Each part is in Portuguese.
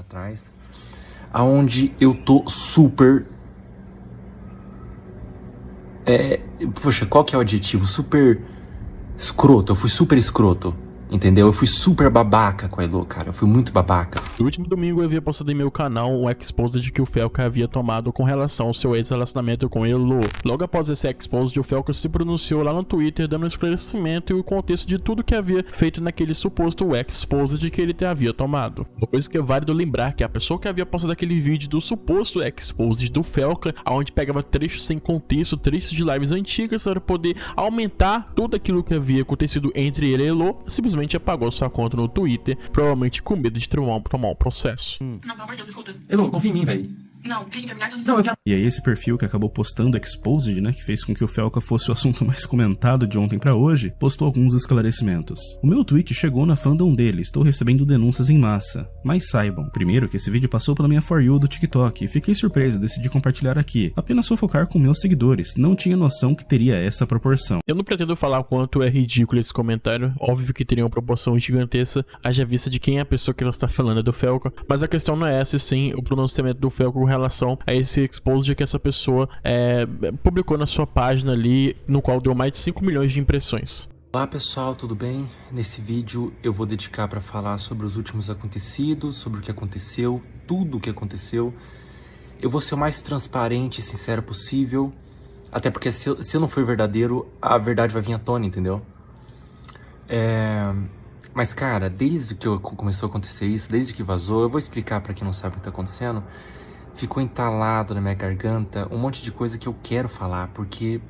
atrás, aonde eu tô super... Poxa, qual que é o adjetivo? Super escroto, eu fui super escroto. Entendeu? Eu fui super babaca com a Elo, cara. Eu fui muito babaca. No último domingo eu havia postado em meu canal um exposed que o Felca havia tomado com relação ao seu ex-relacionamento com Elo. Logo após esse exposed, o Felca se pronunciou lá no Twitter dando um esclarecimento e o contexto de tudo que havia feito naquele suposto exposed que ele havia tomado. Uma coisa que é válido lembrar que a pessoa que havia postado aquele vídeo do suposto exposed do Felca, onde pegava trechos sem contexto, trechos de lives antigas para poder aumentar tudo aquilo que havia acontecido entre ele e Elo, simplesmente apagou sua conta no Twitter, provavelmente com medo de tomar um processo. Não, pelo amor de Deus, escuta. Elo, confia em mim, velho. Não, tem que terminar de... Não, eu quero... E aí esse perfil que acabou postando Exposed, né, que fez com que o Felca fosse o assunto mais comentado de ontem pra hoje, postou alguns esclarecimentos. O meu tweet chegou na fandom dele, estou recebendo denúncias em massa. Mas saibam, primeiro que esse vídeo passou pela minha For You do TikTok e fiquei surpreso e decidi compartilhar aqui. Apenas fofocar com meus seguidores, não tinha noção que teria essa proporção. Eu não pretendo falar quanto é ridículo esse comentário, óbvio que teria uma proporção gigantesca, haja vista de quem é a pessoa que ela está falando, é do Felca, mas a questão não é essa, sim o pronunciamento do Felca com relação a esse exposed que essa pessoa publicou na sua página ali, no qual deu mais de 5 milhões de impressões. Olá pessoal, tudo bem? Nesse vídeo eu vou dedicar para falar sobre os últimos acontecidos, sobre o que aconteceu, tudo o que aconteceu. Eu vou ser o mais transparente e sincero possível, até porque se eu não for verdadeiro, a verdade vai vir à tona, entendeu? Mas cara, desde que começou a acontecer isso, desde que vazou, eu vou explicar para quem não sabe o que tá acontecendo. Ficou entalado na minha garganta um monte de coisa que eu quero falar, porque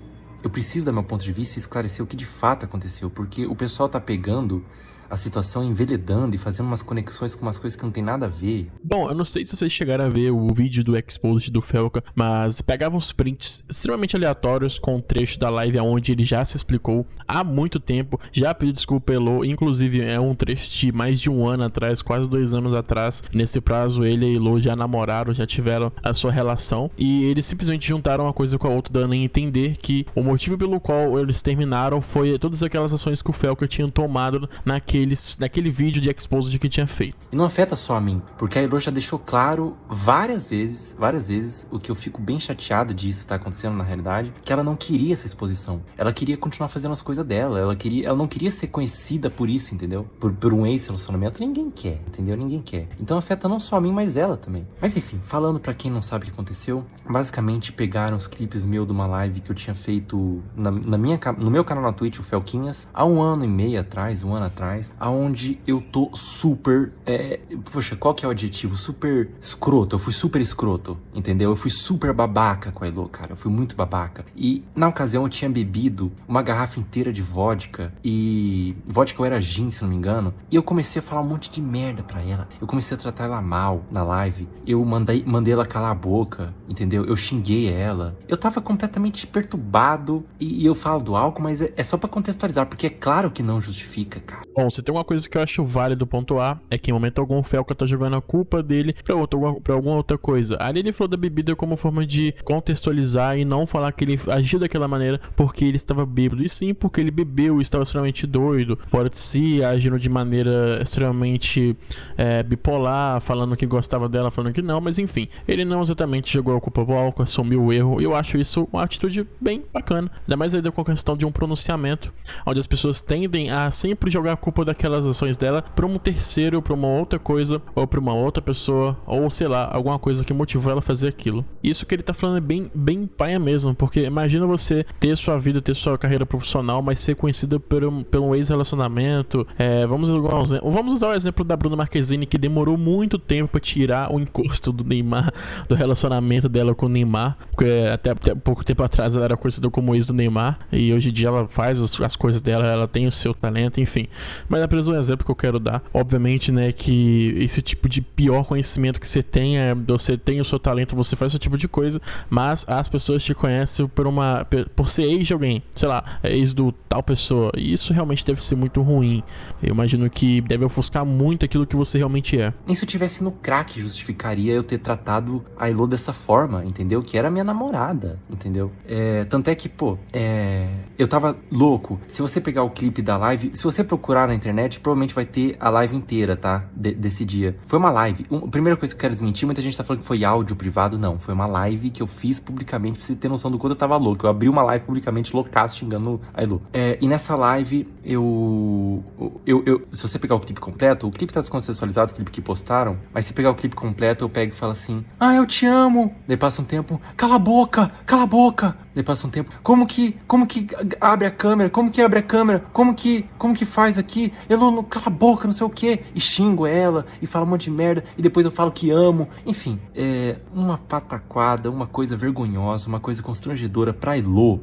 eu preciso dar meu ponto de vista e esclarecer o que de fato aconteceu, porque o pessoal tá pegando a situação, enveredando e fazendo umas conexões com umas coisas que não tem nada a ver. Bom, eu não sei se vocês chegaram a ver o vídeo do exposed do Felca, mas pegavam uns prints extremamente aleatórios com um trecho da live onde ele já se explicou há muito tempo, já pediu desculpa Elo, inclusive é um trecho de mais de um ano atrás, quase 2 anos atrás. Nesse prazo ele e Elo já namoraram, já tiveram a sua relação e eles simplesmente juntaram uma coisa com a outra, dando a entender que o motivo pelo qual eles terminaram foi todas aquelas ações que o Felca tinha tomado naquele vídeo de exposed que tinha feito. E não afeta só a mim, porque a Elo já deixou claro várias vezes, o que eu fico bem chateado disso tá acontecendo na realidade, que ela não queria essa exposição. Ela queria continuar fazendo as coisas dela, ela não queria ser conhecida por isso, entendeu? Por um ex-relacionamento, ninguém quer, entendeu? Ninguém quer. Então afeta não só a mim, mas ela também. Mas enfim, falando pra quem não sabe o que aconteceu, basicamente pegaram os clipes meus de uma live que eu tinha feito no meu canal na Twitch, o Felquinhas, há um ano atrás, aonde eu tô super... Poxa, qual que é o adjetivo? Super escroto, eu fui super escroto, entendeu? Eu fui super babaca com a Elo, cara, eu fui muito babaca. E na ocasião eu tinha bebido uma garrafa inteira de vodka, e vodka ou era gin, se não me engano, e eu comecei a falar um monte de merda pra ela. Eu comecei a tratar ela mal na live, eu mandei ela calar a boca, entendeu? Eu xinguei ela, eu tava completamente perturbado, e eu falo do álcool, mas é só pra contextualizar, porque é claro que não justifica, cara. Bom, se tem uma coisa que eu acho válido pontuar, é que em momento algum o Felca tá jogando a culpa dele pra alguma outra coisa. Ali ele falou da bebida como forma de contextualizar e não falar que ele agiu daquela maneira porque ele estava bêbado, e sim porque ele bebeu e estava extremamente doido, fora de si, agindo de maneira extremamente bipolar, falando que gostava dela, falando que não, mas enfim, ele não exatamente jogou a culpa pro álcool, assumiu o erro, e eu acho isso uma atitude bem bacana, ainda mais ainda com a questão de um pronunciamento, onde as pessoas tendem a sempre jogar a culpa daquelas ações dela pra um terceiro, pra uma outra coisa, ou pra uma outra pessoa, ou sei lá, alguma coisa que motivou ela a fazer aquilo. Isso que ele tá falando é bem paia mesmo, porque imagina você ter sua vida, ter sua carreira profissional, mas ser conhecida por um ex-relacionamento. Vamos usar o exemplo da Bruna Marquezine, que demorou muito tempo pra tirar o encosto do Neymar, do relacionamento dela com o Neymar, porque até pouco tempo atrás ela era conhecida como ex do Neymar, e hoje em dia ela faz as coisas dela, ela tem o seu talento, enfim. Mas é apenas um exemplo que eu quero dar. Obviamente, né, que esse tipo de pior conhecimento que você tem você tem o seu talento, você faz esse tipo de coisa, mas as pessoas te conhecem por ser ex de alguém, sei lá, ex do tal pessoa, e isso realmente deve ser muito ruim. Eu imagino que deve ofuscar muito aquilo que você realmente é. Nem se eu tivesse no crack justificaria eu ter tratado a Elo dessa forma, entendeu? Que era minha namorada, entendeu? Tanto é que, eu tava louco. Se você pegar o clipe da live, se você procurar internet, provavelmente vai ter a live inteira, tá? Desse dia. Foi uma live. A primeira coisa que eu quero desmentir, muita gente tá falando que foi áudio privado. Não, foi uma live que eu fiz publicamente, pra você ter noção do quanto eu tava louco. Eu abri uma live publicamente, loucaço, xingando a Elo. E nessa live, se você pegar o clipe completo, o clipe tá descontextualizado, o clipe que postaram, mas se pegar o clipe completo, eu pego e falo assim, eu te amo. Daí passa um tempo, cala a boca, cala a boca. Daí passa um tempo, como que abre a câmera, como que faz aqui, Elo, cala a boca, não sei o que, e xingo ela, e falo um monte de merda, e depois eu falo que amo, enfim, uma pataquada, uma coisa vergonhosa, uma coisa constrangedora pra Elo,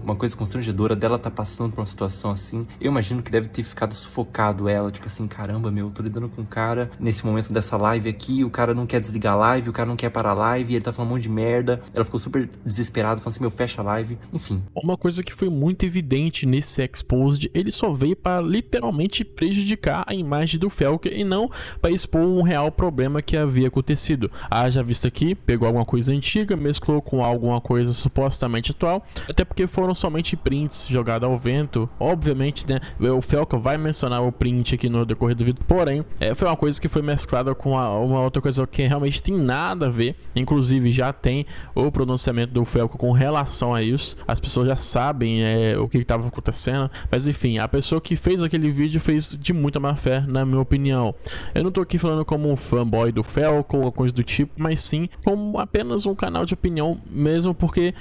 uma coisa constrangedora dela tá passando por uma situação assim. Eu imagino que deve ter ficado sufocado ela, tipo assim, caramba, eu tô lidando com um cara nesse momento dessa live aqui, o cara não quer desligar a live, o cara não quer parar a live, ele tá falando um monte de merda, ela ficou super desesperada, falando assim, fecha a live, enfim. Uma coisa que foi muito evidente nesse Exposed, ele só veio para literalmente prejudicar a imagem do Felker e não para expor um real problema que havia acontecido. Já visto aqui, pegou alguma coisa antiga, mesclou com alguma coisa supostamente atual, até porque foram somente prints jogados ao vento. Obviamente, né, o Felker vai mencionar o print aqui no decorrer do vídeo, porém, foi uma coisa que foi mesclada com uma outra coisa que realmente tem nada a ver, inclusive já tem o pronunciamento do Felker com relação a isso, as pessoas já sabem o que estava acontecendo, mas enfim, a pessoa que fez aquele vídeo fez de muita má fé, na minha opinião. Eu não tô aqui falando como um fanboy do Felker ou coisa do tipo, mas sim como apenas um canal de opinião mesmo, porque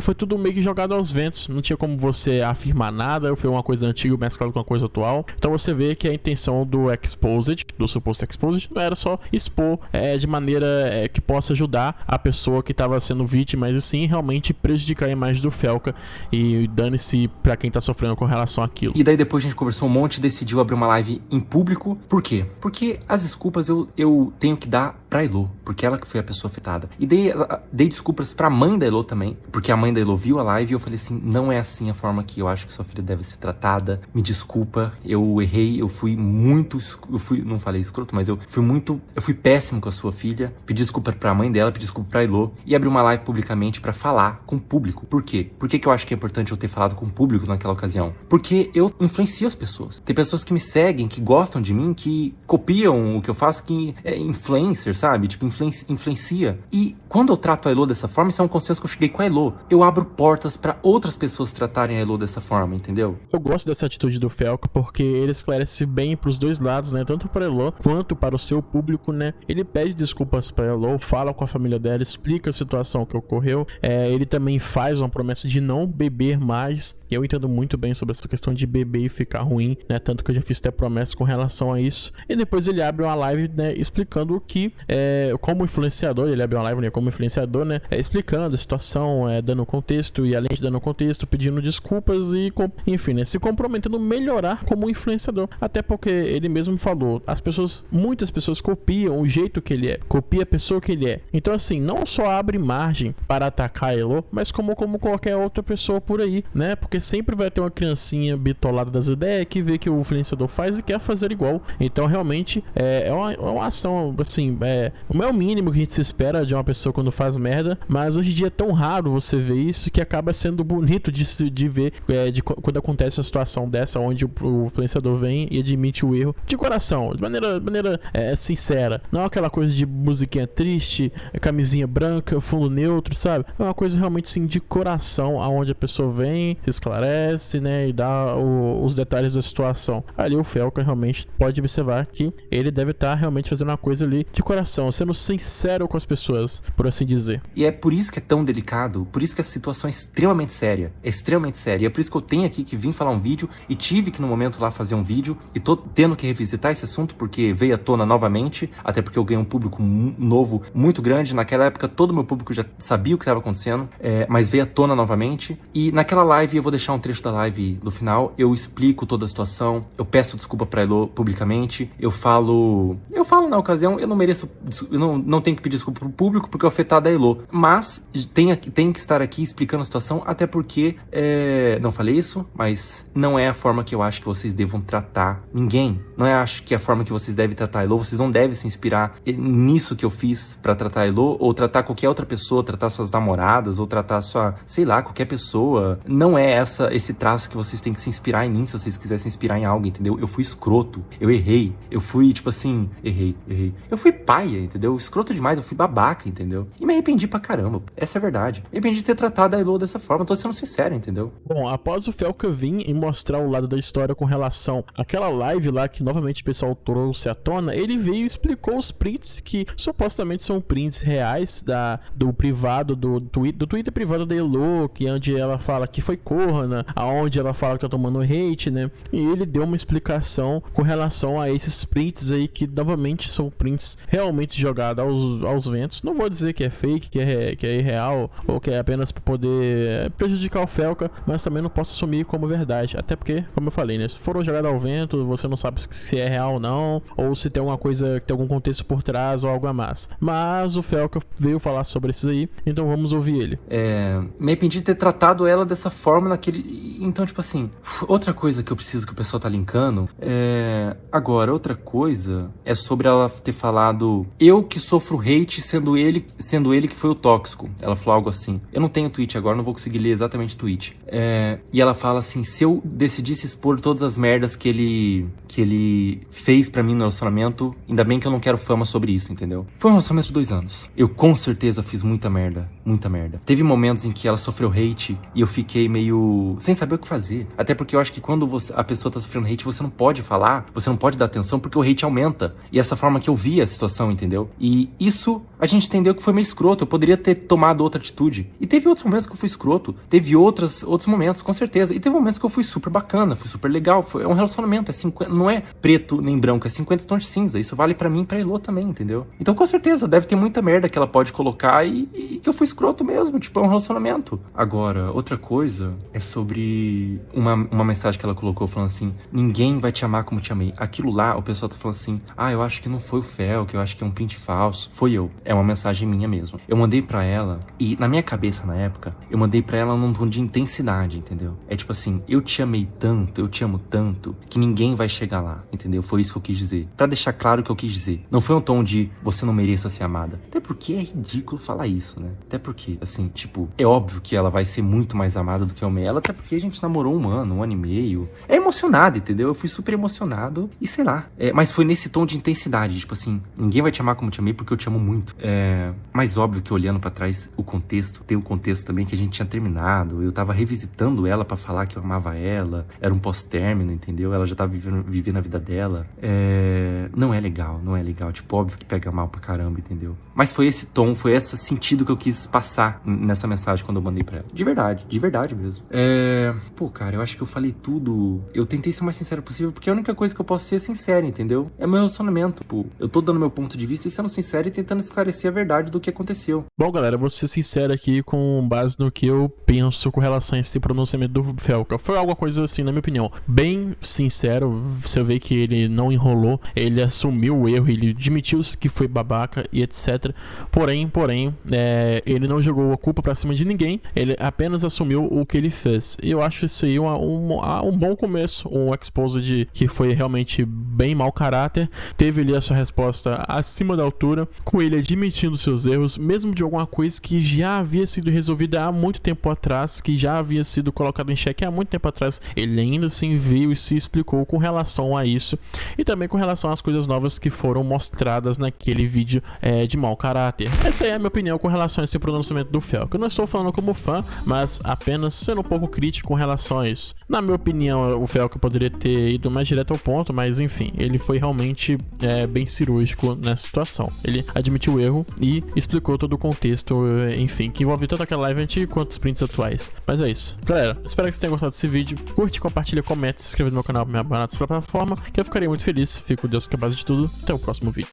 foi tudo meio que jogado aos ventos, não tinha como você afirmar nada, foi uma coisa antiga mesclada com uma coisa atual, então você vê que a intenção do Exposed, do suposto Exposed, não era só expor de maneira que possa ajudar a pessoa que estava sendo vítima, mas sim realmente prejudicar a imagem do Felker e dane-se pra quem tá sofrendo com relação àquilo. E daí depois a gente conversou um monte e decidiu abrir uma live em público. Por quê? Porque as desculpas eu tenho que dar pra Elo, porque ela que foi a pessoa afetada. E dei desculpas pra mãe da Elo também, porque a mãe da Elo viu a live e eu falei assim, não é assim a forma que eu acho que sua filha deve ser tratada, me desculpa, eu errei, não falei escroto, mas eu fui péssimo com a sua filha, pedi desculpa pra mãe dela, pedi desculpa pra Elo e abri uma live publicamente pra falar com o público. Por quê? Por que eu acho que é importante eu ter falado com o público naquela ocasião? Porque eu influencio as pessoas. Tem pessoas que me seguem, que gostam de mim, que copiam o que eu faço, que é influencer, sabe? Tipo, influencia. E quando eu trato a Elo dessa forma, isso é um consenso que eu cheguei com a Elo. Eu abro portas pra outras pessoas tratarem a Elo dessa forma, entendeu? Eu gosto dessa atitude do Felker porque ele esclarece bem pros dois lados, né? Tanto para a Elo quanto para o seu público, né? Ele pede desculpas pra Elo, fala com a família dela, explica a situação que ocorreu. Ele também faz uma promessa de não beber mais. Eu entendo muito bem sobre essa questão de beber e ficar ruim, né? Tanto que eu já fiz até promessas com relação a isso. E depois ele abre uma live, né? Explicando que, como influenciador, ele abre uma live, né? Como influenciador, né? Explicando a situação, dando contexto e além de dando contexto, pedindo desculpas e, enfim, né? Se comprometendo a melhorar como influenciador. Até porque ele mesmo falou, muitas pessoas copiam o jeito que ele é, copia a pessoa que ele é. Então, assim, não só abre margem para atacar a Elo, mas como qualquer outra pessoa por aí, né? Porque sempre vai ter uma criancinha bitolada das ideias que vê que o influenciador faz e quer fazer igual. Então, realmente, é uma ação, assim, não é o mínimo que a gente se espera de uma pessoa quando faz merda, mas hoje em dia é tão raro você ver isso que acaba sendo bonito de ver quando acontece uma situação dessa, onde o influenciador vem e admite o erro de coração, de maneira sincera. Não é aquela coisa de musiquinha triste, camisinha branca, fundo neutro, sabe? É uma coisa realmente, assim, de coração, aonde a pessoa vem, se esclarece, né, e dá os detalhes da situação. Ali o Felker realmente pode observar que ele deve estar realmente fazendo uma coisa ali de coração, sendo sincero com as pessoas, por assim dizer. E é por isso que é tão delicado, por isso que a situação é extremamente séria, e é por isso que eu tenho aqui que vim falar um vídeo e tive que no momento lá fazer um vídeo e tô tendo que revisitar esse assunto porque veio à tona novamente, até porque eu ganhei um público novo muito grande. Naquela época todo o meu público já sabia o que estava acontecendo, mas veio à tona novamente. E naquela live, eu vou deixar um trecho da live do final, eu explico toda a situação, eu peço desculpa pra Elo publicamente, eu falo na ocasião, eu não mereço eu não tenho que pedir desculpa pro público porque o afetado é a Elo. Mas tem que estar aqui explicando a situação, até porque, não falei isso, mas não é a forma que eu acho que vocês devam tratar ninguém. Não é acho que é a forma que vocês devem tratar a Elo. Vocês não devem se inspirar nisso que eu fiz pra tratar a Elo, ou tratar qualquer outra pessoa, tratar suas namoradas, ou tratar sei lá, qualquer pessoa. Não é esse traço que vocês têm que se inspirar em mim, se vocês quiserem se inspirar em algo, entendeu? Eu fui escroto, eu errei, eu fui, tipo assim, errei. Eu fui paia, entendeu? Escroto demais, eu fui babaca, entendeu? E me arrependi pra caramba, essa é a verdade. Me arrependi de ter tratado a Elo dessa forma, tô sendo sincero, entendeu? Bom, após o Felca vir e mostrar o lado da história com relação àquela live lá que novamente o pessoal trouxe à tona, ele veio e explicou os prints que supostamente são prints reais do privado, do Twitter privado da Elo, que onde ela fala que foi corna, aonde ela fala que tá tomando hate, né? E ele deu uma explicação com relação a esses prints aí, que novamente são prints realmente jogados aos ventos. Não vou dizer que é fake, que é irreal, ou que é apenas pra poder prejudicar o Felca, mas também não posso assumir como verdade. Até porque, como eu falei, né? Se foram jogados ao vento, você não sabe se é real ou não, ou se tem alguma coisa, tem algum contexto por trás ou algo a mais. Mas o Felca veio falar sobre isso aí, então vamos ouvir ele. Me arrependi de ter tratado ela dessa forma naquele... Então, tipo assim, outra coisa que eu preciso que o pessoal tá linkando agora, outra coisa é sobre ela ter falado eu que sofro hate sendo ele que foi o tóxico. Ela falou algo assim. Eu não tenho tweet agora, não vou conseguir ler exatamente o tweet. E ela fala assim, se eu decidisse expor todas as merdas que ele fez pra mim no relacionamento, ainda bem que eu não quero fama sobre isso, entendeu? Foi um relacionamento de 2 anos. Eu com certeza fiz muita merda. Teve momentos em que ela sofreu hate e eu fiquei meio sem saber o que fazer. Até porque eu acho que quando a pessoa tá sofrendo hate, você não pode falar, você não pode dar atenção, porque o hate aumenta. E essa forma que eu vi a situação, entendeu? E isso a gente entendeu que foi meio escroto. Eu poderia ter tomado outra atitude. E teve outros momentos que eu fui escroto. Teve outros momentos, com certeza. E teve momentos que eu fui super bacana, fui super legal. É um relacionamento, não é preto nem branco, é 50 tons de cinza. Isso vale pra mim e pra Elo também, entendeu? Então, com certeza, deve ter muita merda que ela pode colocar e que eu fui escroto mesmo. Tipo, é um relacionamento. Agora, outra coisa é sobre uma mensagem que ela colocou falando assim, ninguém vai te amar como te amei. Aquilo lá, o pessoal tá falando assim, eu acho que não foi o Fel, que eu acho que é um print falso. Foi eu. É uma mensagem minha mesmo. Eu mandei pra ela e, na minha cabeça, na época, eu mandei pra ela num tom de intensidade, entendeu? É tipo assim, eu te amei tanto, eu te amo tanto, que ninguém vai chegar lá, entendeu? Foi isso que eu quis dizer. Pra deixar claro o que eu quis dizer. Não foi um tom de você não mereça ser amada. Até porque é ridículo falar isso, né? Até porque, assim, tipo, é óbvio que ela vai ser muito mais amada do que eu amei ela, até porque a gente namorou 1 ano, 1 ano e meio. É emocionado, entendeu? Eu fui super emocionado e sei lá. Mas foi nesse tom de intensidade, tipo assim, ninguém vai te amar como te amei porque eu te amo muito. Mais óbvio que olhando pra trás tem o contexto também que a gente tinha terminado. Eu tava revisitando ela pra falar que eu amava ela. Era um pós-término, entendeu? Ela já tava vivendo a vida dela. Não é legal. Tipo, óbvio que pega mal pra caramba, entendeu? Mas foi esse tom, foi esse sentido que eu quis passar nessa mensagem quando eu mandei pra ela. De verdade mesmo. Pô, cara, eu acho que eu falei tudo. Eu tentei ser o mais sincero possível, porque a única coisa que eu posso ser é sincero, entendeu? É meu relacionamento, pô. Eu tô dando meu ponto de vista e sendo sincero e tentando esclarecer a verdade do que aconteceu. Bom, galera, vou ser sincero aqui com base no que eu penso com relação a esse pronunciamento do Felca. Foi alguma coisa assim, na minha opinião, bem sincero. Você vê que ele não enrolou, ele assumiu o erro, ele admitiu que foi babaca e etc. Porém, ele não jogou a culpa pra cima de ninguém, ele apenas assumiu o que ele fez. E eu acho isso aí um bom começo, um expose de que foi realmente bem mau caráter. Teve ali a sua resposta acima da altura, com ele admitindo seus erros, mesmo de alguma coisa que já havia sido resolvida há muito tempo atrás, que já havia sido colocado em xeque há muito tempo atrás. Ele ainda assim veio e se explicou com relação a isso, e também com relação às coisas novas que foram mostradas naquele vídeo de mau caráter. Essa aí é a minha opinião com relação a esse pronunciamento do Felca. Eu não estou falando como fã, mas apenas sendo um pouco crítico com relação a isso. Na minha opinião, o Felca poderia ter ido mais direto ao ponto, mas enfim, ele foi realmente bem cirúrgico nessa situação. Ele admitiu o erro e explicou todo o contexto, enfim, que envolve tanto aquela live antiga quanto os prints atuais. Mas é isso. Galera, espero que vocês tenham gostado desse vídeo. Curte, compartilha, comenta, se inscreve no meu canal pra me abanar nessa plataforma, que eu ficaria muito feliz. Fico com Deus que é a base de tudo. Até o próximo vídeo.